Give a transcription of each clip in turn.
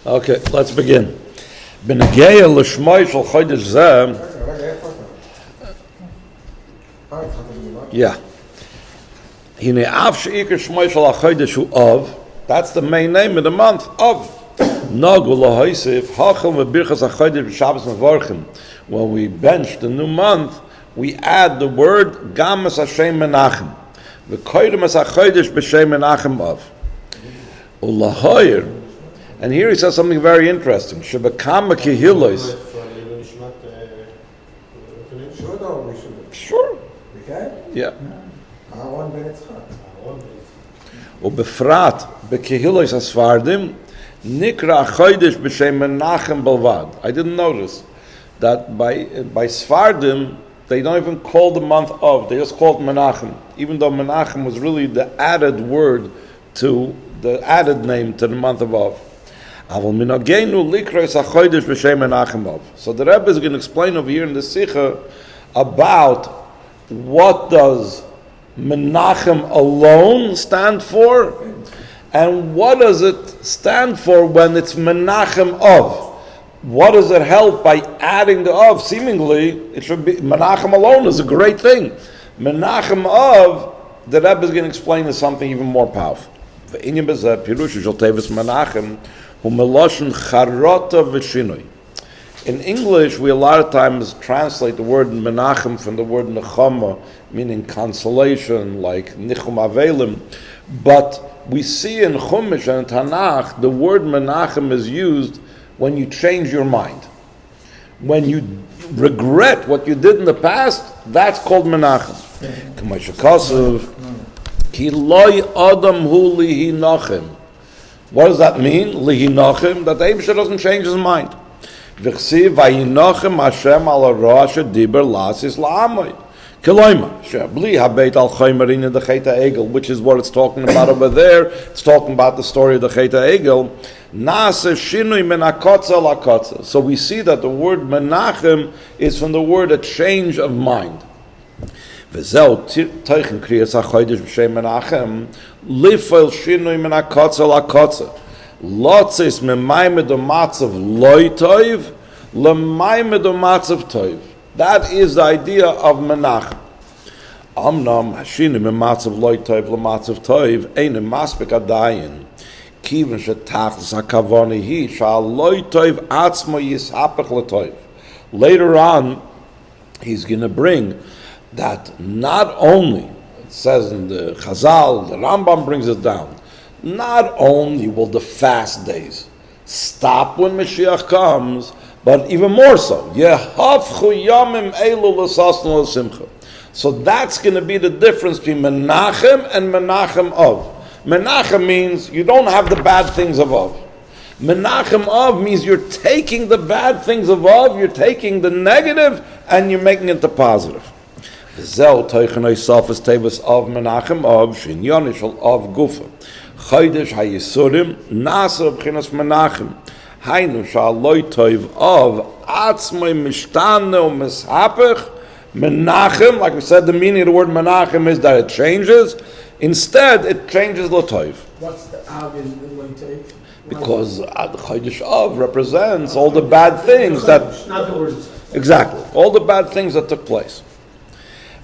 Okay, let's begin. B'negeya l'shmoi shel chodesh zeh. Yeah. Hine av she'ikar shmoi shel chodesh hu Av. That's the main name of the month, Av. Nagu l'hoisif hachel v'birchas chodesh b'Shabbos mevorchim. When we bench the new month, we add the word Gam Zu Letovah. V'koydem es chodesh b'Shem Menachem Av. Ulahoyer. And here he says something very interesting. Shebekama kihilos. Sure. Yeah. Ubefrat bekihilos asfardim nikra chodesh b'shem Menachem balvad. I didn't notice that by Sfardim they don't even call the month of. They just call it Menachem, even though Menachem was really the added word to the added name to the month of Av. So the Rebbe is going to explain over here in the Sikha about what does Menachem alone stand for, and what does it stand for when it's Menachem Av. What does it help by adding the Av? Seemingly, it should be Menachem alone is a great thing. Menachem Av, the Rebbe is going to explain, is something even more powerful. In English, we a lot of times translate the word Menachem from the word Nechama, meaning consolation, like Nichum Avelim. But we see in Chumash and Tanakh, the word Menachem is used when you change your mind. When you regret what you did in the past, that's called Menachem. Ki loy adam hu lihinachem. What does that mean? Lihinachem, that the Eibusher doesn't change his mind. V'chsiv vayinachem Hashem al hara shediber lasis la'amay. Kiloima shebli habeit al chaymarin in the Cheta Egel, which is what it's talking about over there. It's talking about the story of the Cheta Egel. Nase shinui min hakotza lakotza. So we see that the word Menachem is from the word a change of mind. V'zeu teichen kriyas hachodesh b'shem Menachem lifel shinui min hakotza lakotza lotzis memaymed u'matzav loy toiv lemaymed u'matzav toiv. That is the idea of Menachem. Amnam hashinui mematzav loy toiv lematzav toiv einem maspek adayin kiven shetachlis hakavoni hi shal loy toiv atzmo yishapech letoiv. Later on, he's going to bring that not only, it says in the Chazal, the Rambam brings it down, not only will the fast days stop when Mashiach comes, but even more so. Yehavchu Yomim elu l'sasnu l'simcha. So that's going to be the difference between Menachem and Menachem Av. Menachem means you don't have the bad things of Av. Menachem Av means you're taking the bad things of Av, you're taking the negative, and you're making it the positive. Zel teichen oisafas tevas of Menachem Av shinyon shel Av gufa chodesh hayisurim nasa b'chinas Menachem haynu shal loy toiv Av atzmai mishtane u'mishapech Menachem. Like we said, the meaning of the word Menachem is that it changes. Instead, it changes lotoiv. What's the Av in loy toiv? Because the chodesh Av represents all the bad things that not the words. Exactly, all the bad things that took place.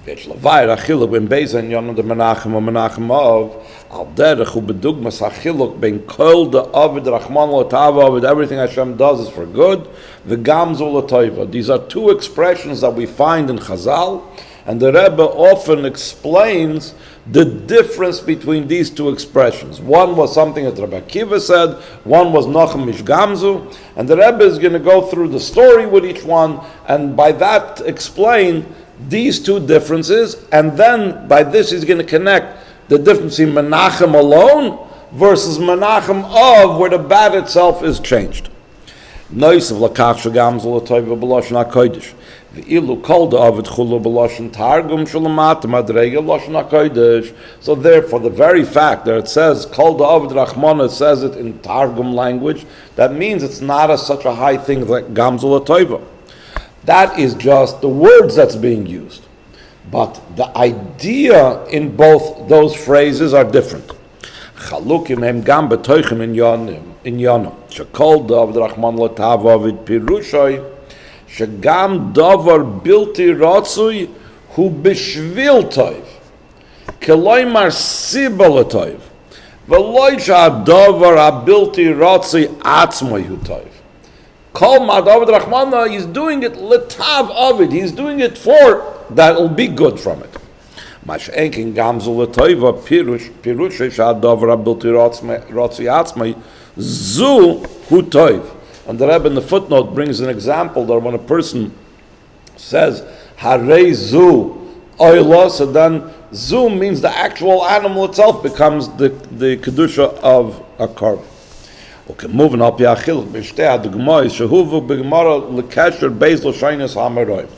When Bezen Yonam the Menachem or Menachem Av al derech u bedugmas hachiluk ben kol the Ovid Rachmono Ovid, everything Hashem does is for good. The Gam Zu Letovah. These are two expressions that we find in Chazal, and the Rebbe often explains the difference between these two expressions. One was something that Rabbi Akiva said, one was Nochem Mish Gamzu, and the Rebbe is going to go through the story with each one, and by that explain these two differences, and then by this he's going to connect the difference in Menachem alone versus Menachem Av, where the bad itself is changed. Noisav lakach shagam zu letovah b'loshen hakodesh v'ilu kol da'avid chulu b'loshen targum shulamat madrega loshen hakodesh. So therefore, the very fact that it says kol da'avid Rachmono, it says it in targum language, that means it's not such a high thing like Gam Zu Letovah. That is just the words that's being used. But the idea in both those phrases are different. Chalukim hem gam betoichem in yonim. עניינו, שכל דבר רחמנא לטבע Ovid פירושוי, שגם דבר בלתי רצוי הוא בשביל טוב. כלומר סיבה לטוב. ולא שהדבר הבלתי רצוי עצמו הוא טוב. כל מה Ovid Rachmono, he's doing it letav Ovid. He's doing it for that will be good from it. מה שאין כן Gam Zu Letovah פירוש שהדבר הבלתי רצוי עצמו zu hu tov. And the Rebbe in the footnote brings an example that when a person says harei zu oila, so then zu means the actual animal itself becomes the kedusha of a korban. Okay, moving up, Yachil, B'shtei HaDugmais, Shehuvu B'Gemara L'Kesher Beis L'Shainis HaMaroim.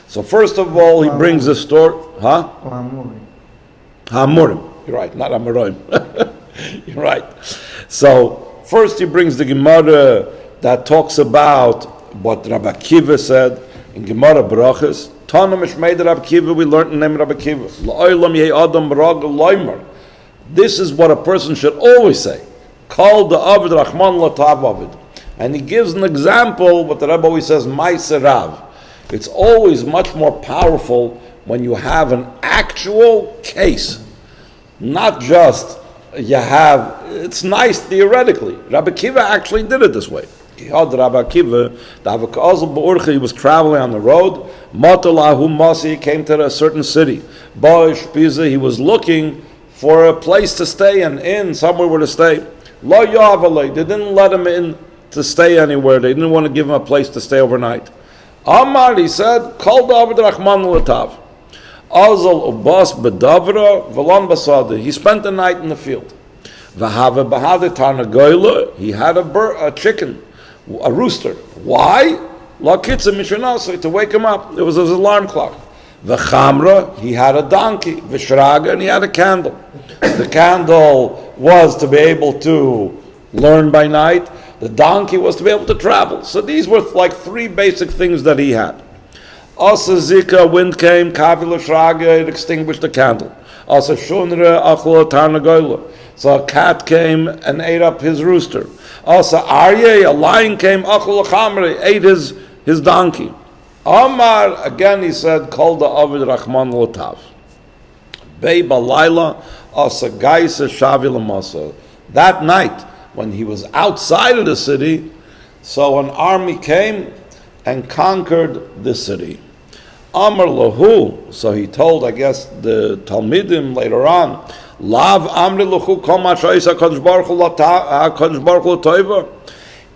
So first of all, he brings the story, HaMurim. You're right, not HaMaroim. You're right. So first he brings the Gemara that talks about what Rabbi Akiva said in Gemara Brachas. Tana Mishmei Rabbi Akiva, we learned the name of Rabbi Akiva. L'olam yeh adam ragel loimer. This is what a person should always say. Called the Ovid Rachmono Latav Ovid. And he gives an example, what the Rebbe always says, Ma'aser Rav. It's always much more powerful when you have an actual case. Not just you have, it's nice theoretically. Rabbi Akiva actually did it this way. He had Rabbi Akiva, he was traveling on the road. Matalahu Masi, he came to a certain city. Boish Piza, he was looking for a place to stay, an inn, somewhere where to stay. Lo Yavalei, they didn't let him in to stay anywhere. They didn't want to give him a place to stay overnight. Amar, he said, Kol Ovid Rachmono Latav. Azal Ubas Bedavra, Velon Basada. He spent the night in the field. Vahava Bahada Tarnagoyla, he had a chicken, a rooster. Why? La Kitza Mishanasa, to wake him up. It was his alarm clock. V'chamra, he had a donkey. V'shraga, and he had a candle. The candle was to be able to learn by night. The donkey was to be able to travel. So these were like three basic things that he had. Asa Zika, wind came, Kavila Shraga, it extinguished the candle. Asa Shunra, Achla Tarnagoyla. So a cat came and ate up his rooster. Asa Aryeh, a lion came, Achla Chamre, ate his donkey. Amar, again he said, called the Ovid Rachmono Latav. Bei Balayla, Asa Gaisa Shavila Masa. That night, when he was outside of the city, so an army came and conquered the city. Amar Lahu, so he told, I guess, the Talmidim later on, Lav Amri Lahu Kol Ma Sha'isa HaKadosh Baruch Hu L'Toiva.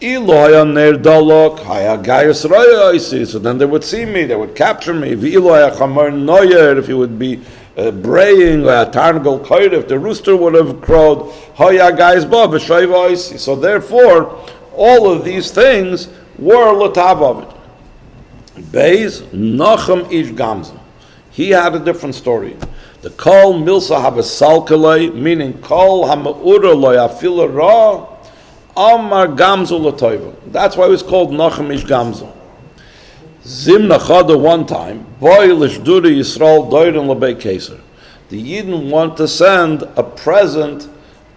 Eloya ner dalok haya gayus raya. So then they would see me, they would capture me. V'Eloya chamar noyer, if he would be braying, tarngal koyer, if the rooster would have crowed, haya gayus ba v'shayva. So therefore, all of these things were latav of it. Beis Menachem ish Gam Zu. He had a different story. The kol milsa have a salkalei, meaning kol ha'ma'ura lo yafila ra. Amar Gam Zu Letovah. That's why it was called Menachem ish Gam Zu. Zimna Chada one time, Boy Lishduri Yisrael Doirin Lebei Keser. The Yidden want to send a present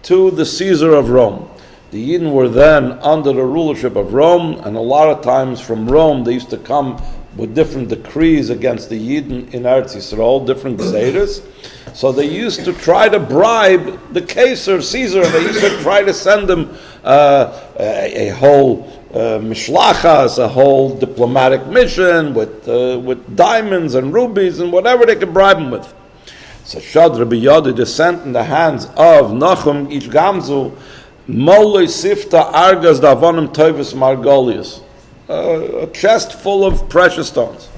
to the Caesar of Rome. The Yidden were then under the rulership of Rome, and a lot of times from Rome they used to come with different decrees against the Yidden in Eretz Yisrael, different Gzeiros. So they used to try to bribe the Caesar, they used to try to send them a whole mishlachas, a whole diplomatic mission with diamonds and rubies and whatever they could bribe him with. So Shad Rabbi Yodi, the sent in the hands of Menachem ish Gam Zu, Molei Sifta Argas Davonim Tovis Margolius, a chest full of precious stones.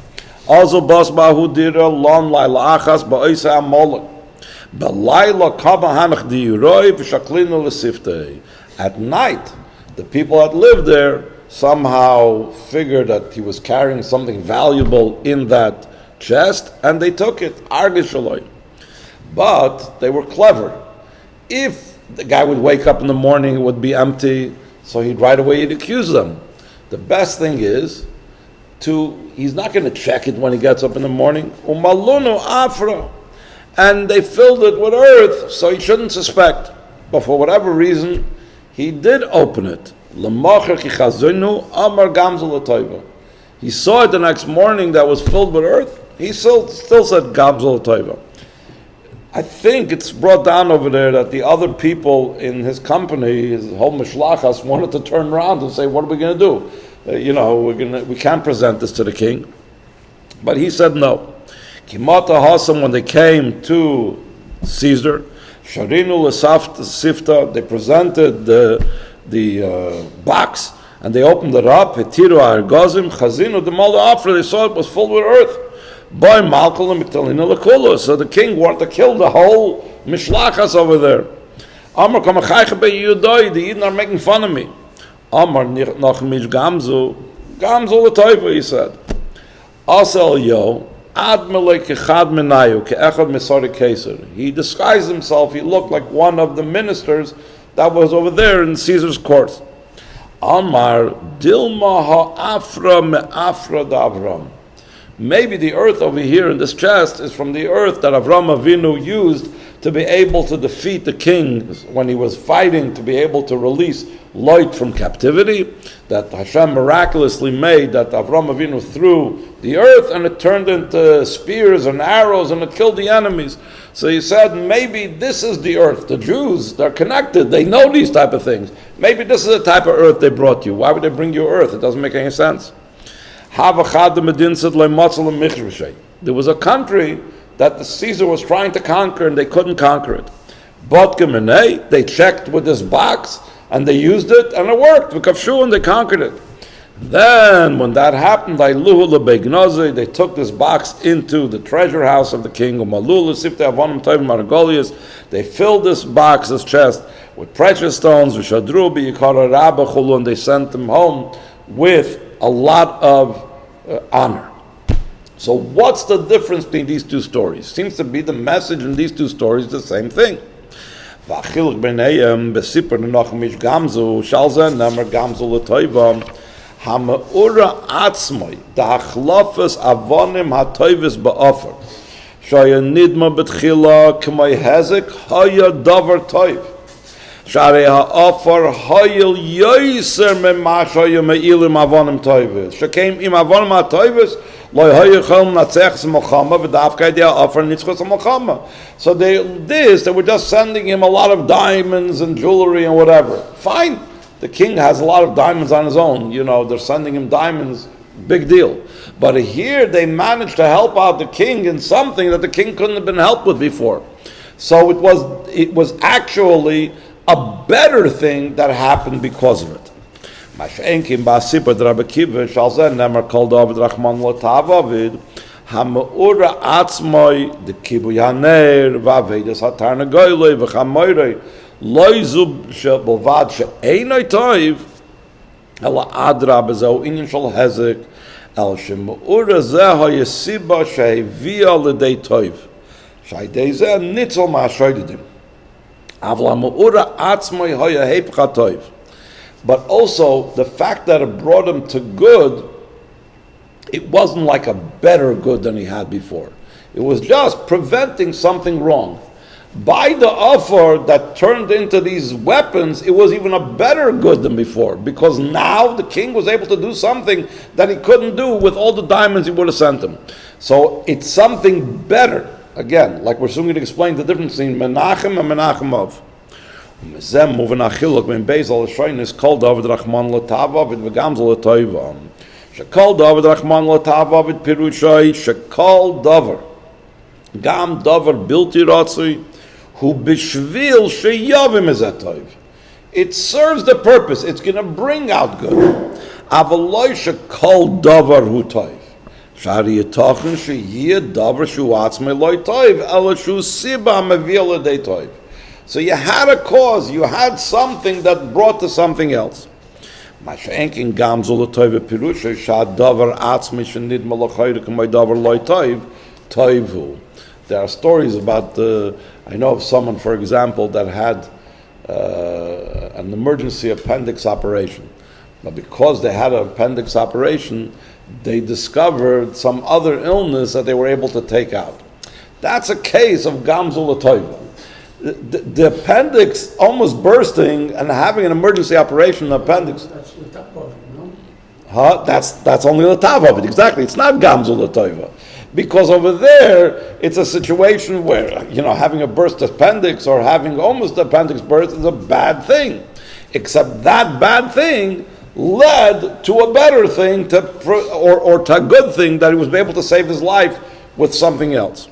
Also bas bahu dira lon laila achas ba'isa amolek. Ba'laila kaba hanach diuroi v'shaklinu l'siftei. At night, the people that lived there somehow figured that he was carrying something valuable in that chest, and they took it, argishaloi. But they were clever. If the guy would wake up in the morning, it would be empty, so he'd right away accuse them. The best thing is he's not going to check it when he gets up in the morning. Umalunu afra. And they filled it with earth, so he shouldn't suspect. But for whatever reason, He did open it. L'macher ki chazinu amar Gam Zu Letovah. He saw it the next morning that was filled with earth. He still said Gam Zu Letovah. I think it's brought down over there that the other people in his company, his whole mishlachas, wanted to turn around and say, what are we going to do? We can't present this to the king. But he said no. Kimata Hasam, when they came to Caesar, Sharinu Sifta, they presented the box and they opened it up. Hetiru Argozim, Chazinu, the Malda Afra, they saw it was filled with earth. By Malkul and Miktalina Lakula. So the king wanted to kill the whole mishlachas over there. Amar Kamachaycha Be Yudoi, the Eden are making fun of me. Amar Nachmish Gam Zu Letovah, he said. Asel Yo, Ad Melek Echad Menayu, Ke'echad Mesari Keser. He disguised himself, he looked like one of the ministers that was over there in Caesar's court. Amar Dilma Ha'afra Me'afra D'Avram. Maybe the earth over here in this chest is from the earth that Avram Avinu used to be able to defeat the king when he was fighting, to be able to release Lot from captivity, that Hashem miraculously made, that Avram Avinu threw the earth and it turned into spears and arrows and it killed the enemies. So he said, maybe this is the earth. The Jews, they're connected, they know these type of things. Maybe this is the type of earth they brought you. Why would they bring you earth? It doesn't make any sense. There was a country that the Caesar was trying to conquer and they couldn't conquer it. But they checked with this box and they used it and it worked. And they conquered it. Then when that happened, they took this box into the treasure house of the king. They filled this box, this chest, with precious stones, and they sent them home with a lot of honor. So what's the difference between these two stories? Seems to be the message in these two stories the same thing. שערי האופר הויל יויסר ממה שהיו מעילים אבונים טויבס. שכם עם אבונים הטויבס, לא היו יכולים לנצח את מלחמה, ודווקא ידי האופר ניצחו את מלחמה. So they were just sending him a lot of diamonds and jewelry and whatever. Fine, the king has a lot of diamonds on his own. They're sending him diamonds, big deal. But here they managed to help out the king in something that the king couldn't have been helped with before. So it was actually a better thing that happened because of it. Mashenkim ba'asipar d'Rabbi Akiva shal zeh nemer kol Ovid Rachmono l'tav Ovid ha'me'ura atzmoi d'kibui haner v'avedas hatarna goyloi v'chamoiroi loi zub she'bolvad she'einoi toiv ela adra b'zeu inyan shal hezek el she'me'ura zeh ha'yesiba she'hevia l'dei toiv she'idei zeh nitzel ma'ashoididim. But also the fact that it brought him to good, it wasn't like a better good than he had before. It was just preventing something wrong. By the offer that turned into these weapons, it was even a better good than before, because now the king was able to do something that he couldn't do with all the diamonds he would have sent him. So it's something better. Again, like we're soon going to explain the difference between Menachem and Menachem Av. Moving achiluk when Bezel Shrein is called Ovid Rachmono l'tav Ovid v'Gam Zu Letovah. Shekol Ovid Rachmono l'tav Ovid Pirushai Shekol Dover Gam Dover Bilti Ratzui Hu Bishvil Sheyavim Ezetoiv. It serves the purpose. It's going to bring out good. Avaloi Shekol Dover Hu Toiv. Shari yitochen sheyeh davar shu atzmei loy toiv ela shu siba mevia l'dei toiv. So you had a cause, you had something that brought to something else. Mashenkin Gam Zu Letovah pirusha shad davar atzmei shenid malachayre k'may davar loy toiv toivu. There are stories about I know of someone, for example, that had an emergency appendix operation. But because they had an appendix operation, they discovered some other illness that they were able to take out. That's a case of Gam Zu Letovah. The appendix almost bursting and having an emergency operation in the appendix. That's the top of it, no? Huh? That's only the top of it, exactly. It's not Gam Zu Letovah. Because over there, it's a situation where, having a burst appendix or having almost appendix burst is a bad thing. Except that bad thing led to a better thing, or to a good thing, that he was able to save his life with something else.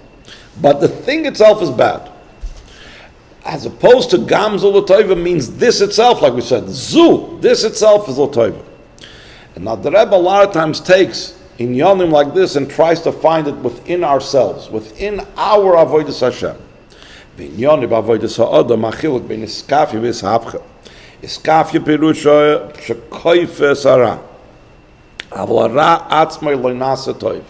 But the thing itself is bad. As opposed to Gam Zu Letovah means this itself, like we said, Zu, this itself is Letovah. And now the Rebbe a lot of times takes in Yonim like this and tries to find it within ourselves, within our avodas Hashem. In Yonim avodas ha'adam achiluk ben iskafya v'ishapcha. Iskafya pirusha shekoife sara. Aval hara atzmai lo nasa toiv.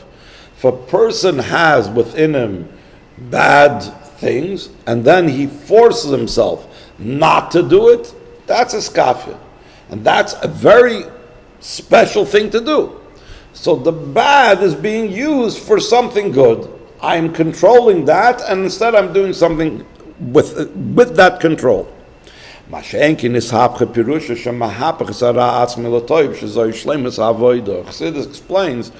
If a person has within him bad things, and then he forces himself not to do it, that's iskafya. And that's a very special thing to do. So the bad is being used for something good. I'm controlling that, and instead I'm doing something with that control. Chassidus explains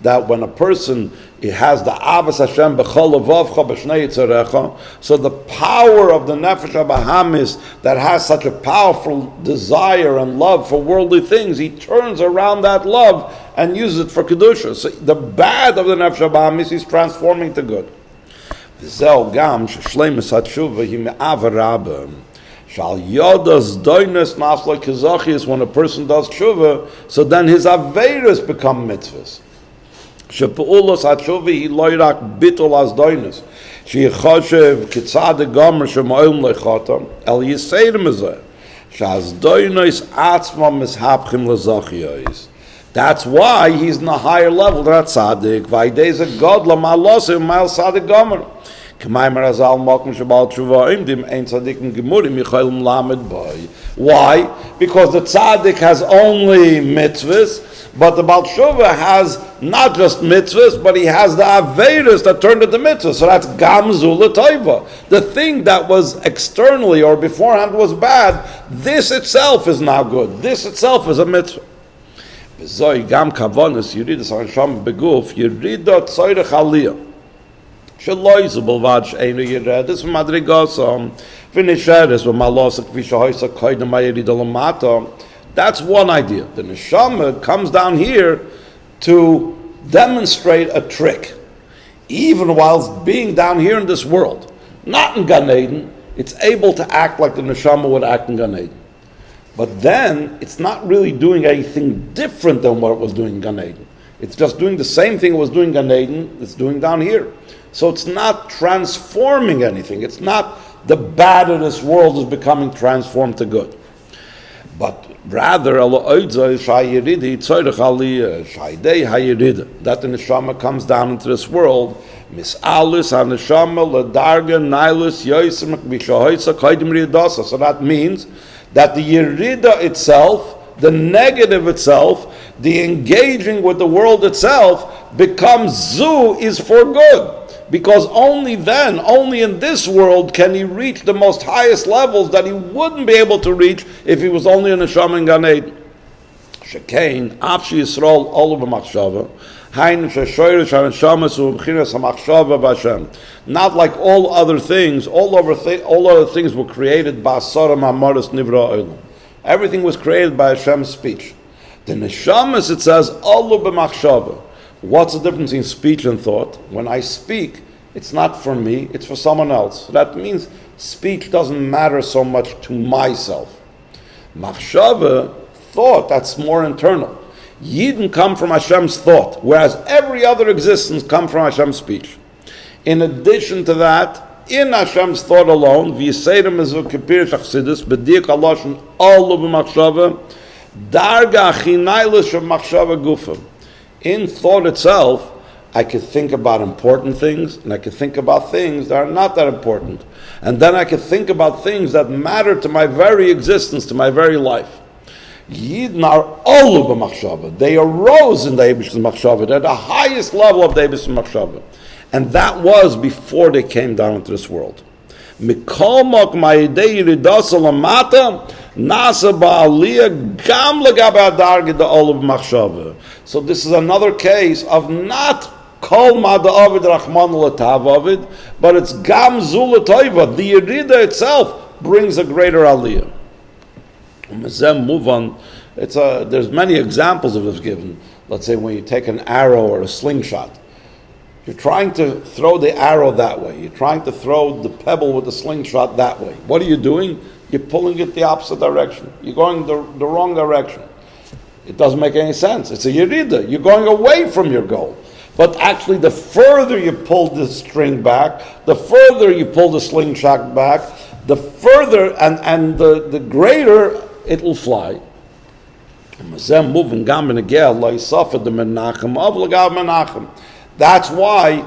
that when a person has the Avos Hashem b'chol levavcha b'shnei yitzarecha, so the power of the Nefesh HaBahamis that has such a powerful desire and love for worldly things, he turns around that love and uses it for Kedusha. So the bad of the Nefesh HaBahamis he's transforming to good. V'zeh gam sheshleimus hatshuva hi me'av rabba. Shal yodas doines nasla kizachis, when a person does tshuva, so then his aveirus become mitzvahs. Shepeulos hatshuva hi loirak bitol as doines. She choshev kitzad gomer shemoim lechatam el yiseirim ezeh. Shaz doines atzma mishapchim lezachiyos. That's why he's in a higher level than tzaddik. Vaydei ze god lamalosim mal tzaddik gomer. Why? Because the tzaddik has only mitzvahs, but the Baal Tshuva has not just mitzvahs, but he has the aveirus that turned into mitzvahs. So that's Gam Zu Letovah. The thing that was externally or beforehand was bad, this itself is now good. This itself is a mitzvah. Gam kavonis yiridas hansham beguf yiridat tzorech aliyah. That's one idea. The neshama comes down here to demonstrate a trick, even while being down here in this world. Not in Gan Eden, it's able to act like the neshama would act in Gan Eden. But then, it's not really doing anything different than what it was doing in Gan Eden. It's just doing the same thing it was doing in Gan Eden, it's doing down here. So it's not transforming anything. It's not the bad of this world is becoming transformed to good. But rather, that the neshama comes down into this world. So that means that the yerida itself, the negative itself, the engaging with the world itself becomes zu, is for good. Because only then, only in this world, can he reach the most highest levels that he wouldn't be able to reach if he was only in a neshama in Gan Eden. Shekein, afshi Yisrael olu b'machshava, hainu sheshoyrish haneshama su b'chinas hamachshava v'Hashem. Not like all other things. All other things were created by Asara Ma'amaros Nivra Olam. Everything was created by Hashem's speech. The neshamas, it says olu b'machshava. What's the difference in speech and thought? When I speak, it's not for me, it's for someone else. That means speech doesn't matter so much to myself. Machshava, thought, that's more internal. Yidden come from Hashem's thought, whereas every other existence comes from Hashem's speech. In addition to that, in Hashem's thought alone, v'yiseirim ezu kepirish achsidus, b'diak aloshin olu b'machshava, darga achinaylish of machshava gufim. In thought itself, I could think about important things, and I could think about things that are not that important. And then I could think about things that matter to my very existence, to my very life. Yidden are olu b'machshava. They arose in the Eibish's machshava. They're the highest level of the Eibish's machshava. And that was before they came down into this world. Mikol mok ma'idei yiridasa lamata, nasa ba'aliyah gam legabe adarge de olav machshava. So this is another case of not kol ma'da Ovid Rachmono letav Ovid, but it's Gam Zu Letovah. The Yerida itself brings a greater aliyah. Move on. There's many examples of this given. Let's say when you take an arrow or a slingshot, you're trying to throw the arrow that way. You're trying to throw the pebble with the slingshot that way. What are you doing? You're pulling it the opposite direction. You're going the wrong direction. It doesn't make any sense. It's a yerida. You're going away from your goal. But actually, the further you pull the string back, the further you pull the slingshot back, the further and the greater it will fly. That's why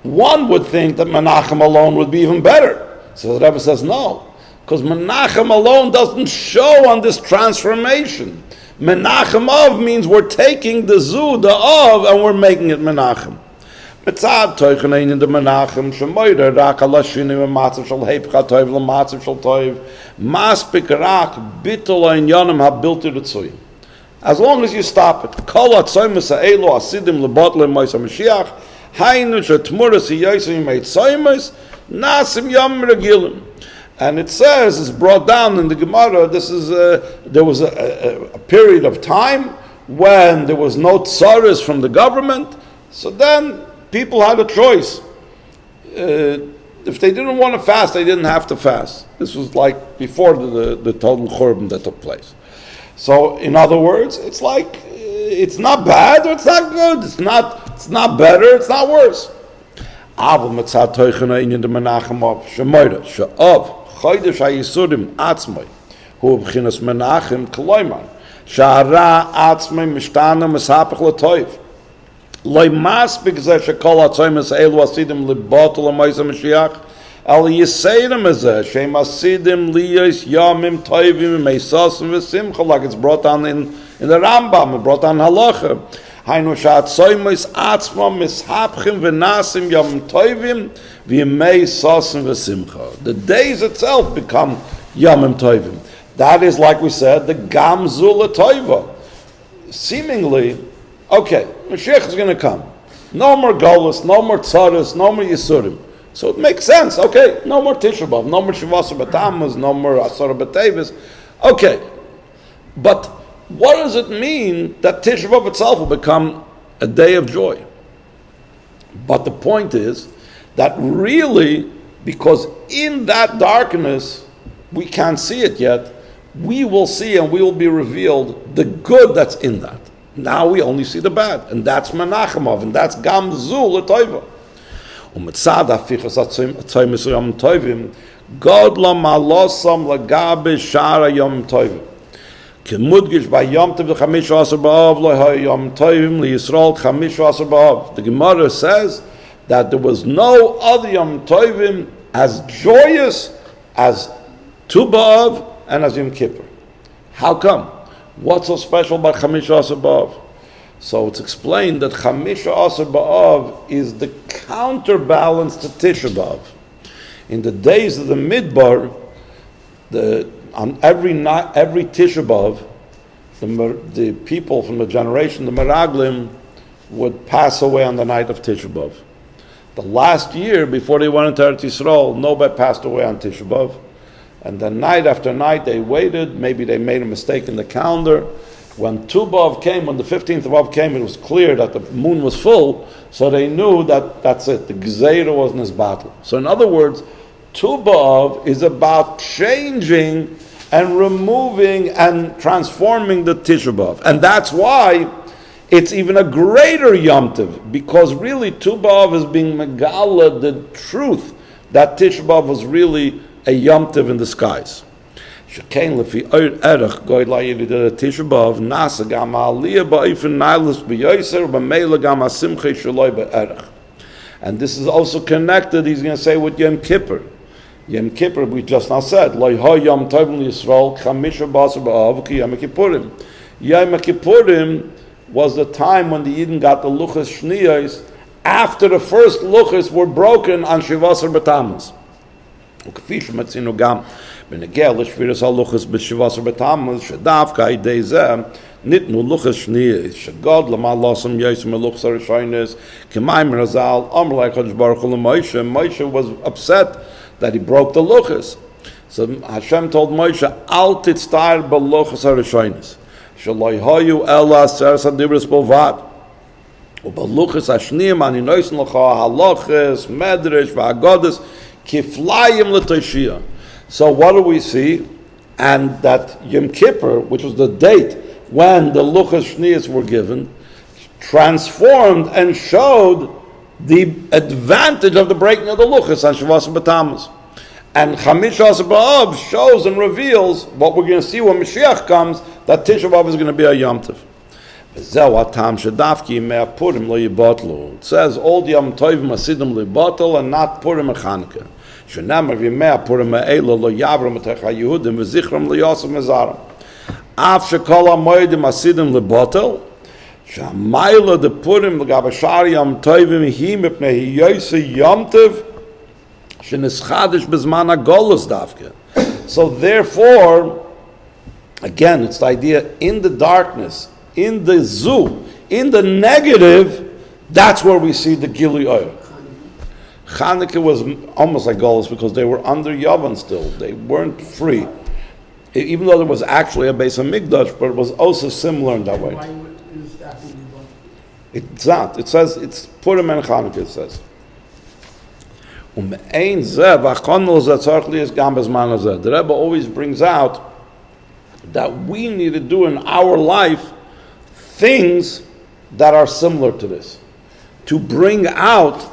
one would think that Menachem alone would be even better. So the Rebbe says no, because Menachem alone doesn't show on this transformation. Menachem Av means we're taking the Zu, the Av, and we're making it Menachem. Mitzad toichenein in the Menachem shemoyder rak alashinu matzav shel heipcha toiv lematzav shel toiv maspik rak bittul ha'inyanim habilti ritzuyim. As long as you stop it, kol hatzoymus ha'elu asidim lebot le'mois ha'mashiach hainu shetmuras hiyosim ha'itzoymus nasim yom regilim. And it says, it's brought down in the Gemara, there was a period of time when there was no tsaras from the government, so then people had a choice. If they didn't want to fast, they didn't have to fast. This was like before the total churban that took place. So, in other words, it's like, it's not bad or it's not good, it's not better, it's not worse. Aber mitzat toichena in the Menachem Av, shemoyda, she'av, chodesh ha'yisurim atzmai, hu b'chinas Menachem k'loiman, sha'ara atzmai mishtana misapach l'toiv, loy maspik zeh shekol ha'tzoymes elu asidim libotul ha'mois ha'mashiach, al yiseirim zeh she'im asidim liyos Yomim Tovim meisasim v'simcha, like it's brought down in the Rambam, it brought down halacha. Hainu sha'atzoymes atzmam mishapchim v'nasim Yomim Tovim v'yimei sasim v'simcha. The days itself become Yomim Tovim. That is, like we said, the Gam Zu Letovah. Seemingly, okay, Mashiach is going to come. No more Golus, no more Tzaras, no more Yisurim. So it makes sense. Okay, no more Tisha B'Av, no more Shavasar B'Tammuz, no more Asar B'Tevis. Okay, but what does it mean that Tisha B'Av itself will become a day of joy? But the point is that really, because in that darkness, we can't see it yet, we will see and we will be revealed the good that's in that. Now we only see the bad, and that's Menachem Av, and that's Gam Zu Letovah. U'mitzad hafichas hatzoymes Yomim Tovim, godla malosam lagabe shara Yomim Tovim. K'mudgish by Yom Tov v'chamish asar b'av lo Yomim Tovim liYisrael chamish asar b'av. The Gemara says that there was no other Yom Tovim as joyous as Tu B'Av and as Yom Kippur. How come? What's so special about Chamisha Asar B'Av? So it's explained that Chamisha Asar B'Av is the counterbalance to Tisha B'Av. In the days of the Midbar, on every Tisha B'Av, the people from the generation, the Meraglim, would pass away on the night of Tisha B'Av. The last year before they went into Eretz Yisrael, nobody passed away on Tisha B'Av. And then night after night they waited. Maybe they made a mistake in the calendar. When Tu B'Av came, when the 15th of Av came, it was clear that the moon was full, so they knew that that's it. The Gzeira was in his battle. So in other words, Tu B'Av is about changing and removing and transforming the Tisha B'Av. And that's why it's even a greater Yom Tov, because really Tu B'Av is being megala the truth that Tisha B'Av was really a Yom Tov in disguise. Shekain lefi erech goy la'yid Tisha B'Av nasa gam aliyah ba'ifin nailus b'yoser b'meila gam asimche shaloi ba'erech. And this is also connected, he's going to say, with Yom Kippur. Yom Kippur, we just now said, Lo Yom Tovim Yisrael chamisha b'asar b'av ki Yom Kippurim. Yom Kippurim was the time when the Yidden got the luchas shniyos after the first luchas were broken on Shivasar B'Tammuz. וכפי שמצינו גם בנגיע לשפירס הלוחס בשבעשר בתמוז, שדווקא על ידי זה ניתנו לוחס שניות, שגוד למען לעשם יסם מלוחס הראשונס, כמאמר הז"ל, אמר לקדוש ברוך הוא למוישה, Moshe was upset that he broke the luchas. So Hashem told Moshe, Al titztar beluchas harishonis, shelo hayu ela aseres hadibros bilvad, ubeluchas hashniim ani noisen lecha halachas, medrash, v'agodas, kiflayim l'toshiyah. So what do we see? And that Yom Kippur, which was the date when the luchas shniyas were given, transformed and showed the advantage of the breaking of the luchas on Shavuos and B'Tammuz. And Chamish B'Av shows and reveals what we're going to see when Mashiach comes, that Tisha B'Av is going to be a Yom Tov. It says all the Yom Tovim asidim libatel and not Purim and Chanukah. Shenamar v'yimei Purim ha'ela lo yavram etecha Yehudim v'zichram lo yosef mezaram. Af shekol ha'moedim asidim libatel shamayla de Purim l'gab ha'shari Yom Tovim hi mipnei hiyoyse Yom Tov shenischadish bezman ha'golus davke. So therefore, again, it's the idea in the darkness, in the zoo, in the negative, that's where we see the Gilui Oyer. Chanukah was almost like Golus because they were under Yavan still. They weren't free. Even though there was actually a base of Mikdash, but it was also similar in that way. Why is that really one? It's not. It says, it's Purim and Chanukah, it says. The Rebbe always brings out that we need to do in our life things that are similar to this, to bring out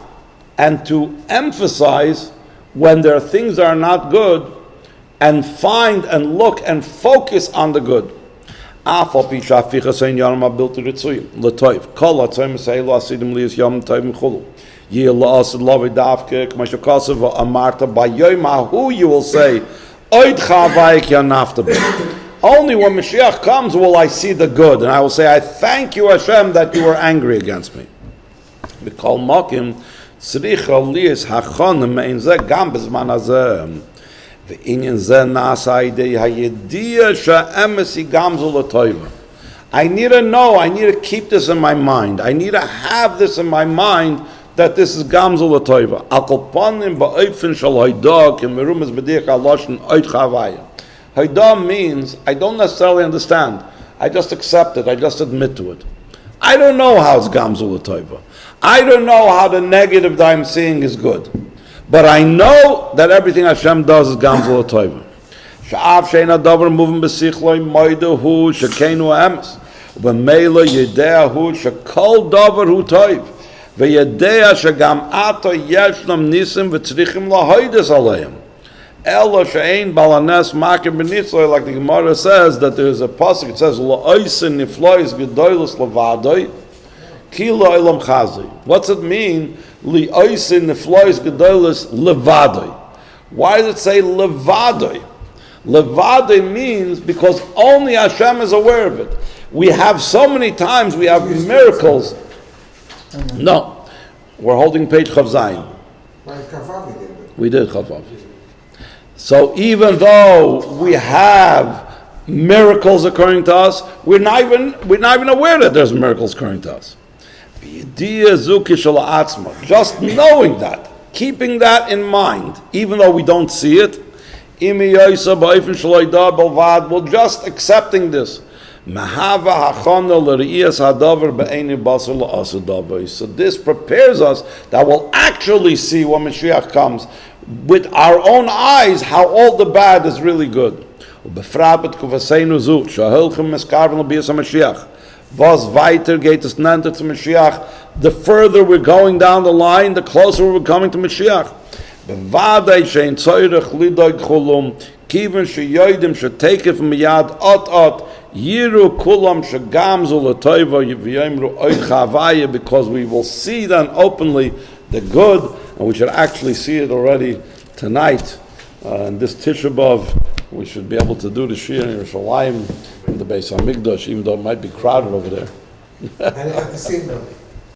and to emphasize when there are things that are not good, and find and look and focus on the good. You will say, only when Mashiach comes will I see the good, and I will say, I thank you, Hashem, that you were angry against me. We call Mokim Tzricha Lias Hachonim Ein Zeh Gam B'Zman Hazeh V'Inyan Zeh Nasa Idei HaYediyah She'emes Gam Zu Letovah. I need to know, I need to keep this in my mind. I need to have this in my mind that this is Gam Zu Letovah. Al kol panim ba'ofen shel hoidah k'merumas b'diach haloshen oid chavaya. Hoidah means I don't necessarily understand. I just accept it. I just admit to it. I don't know how it's Gam Zu Letovah. I don't know how the negative that I'm seeing is good. But I know that everything Hashem does is Gam Zu Letovah. Sha'af she'en hadavar muvim b'sichloi moidahu shekeinu emes. V'meila yedeahu shekol davar hu toiv. V'yedea shegam ato yeshnam nisim v'tzrichim lahoides aleim. Elo she'ein balanes makim b'nitzloi, like the Gemara says, that there is a pasuk, it says, la'oisin niflois gedoilus levadoi, ki la'olam chazi. What's it mean? Li'oisin niflois gedoilus levadoi. Why does it say levadoi? Levadoi means because only Hashem is aware of it. We have so many times, we have miracles. No, we're holding page Chav Zayin. We did Chav Vav. So even though we have miracles occurring to us, we're not even aware that there's miracles occurring to us. Just knowing that, keeping that in mind, even though we don't see it, we're just accepting this. So this prepares us that we'll actually see when Mashiach comes with our own eyes how all the bad is really good. The further we're going down the line, the closer we're coming to Mashiach. Yiru kulam shegam zu letovah v'yomru oid chavaya, because we will see then openly the good, and we should actually see it already tonight. In this Tisha B'Av, we should be able to do the Shir in Yerushalayim in the Beis HaMikdash, even though it might be crowded over there. I have to see them.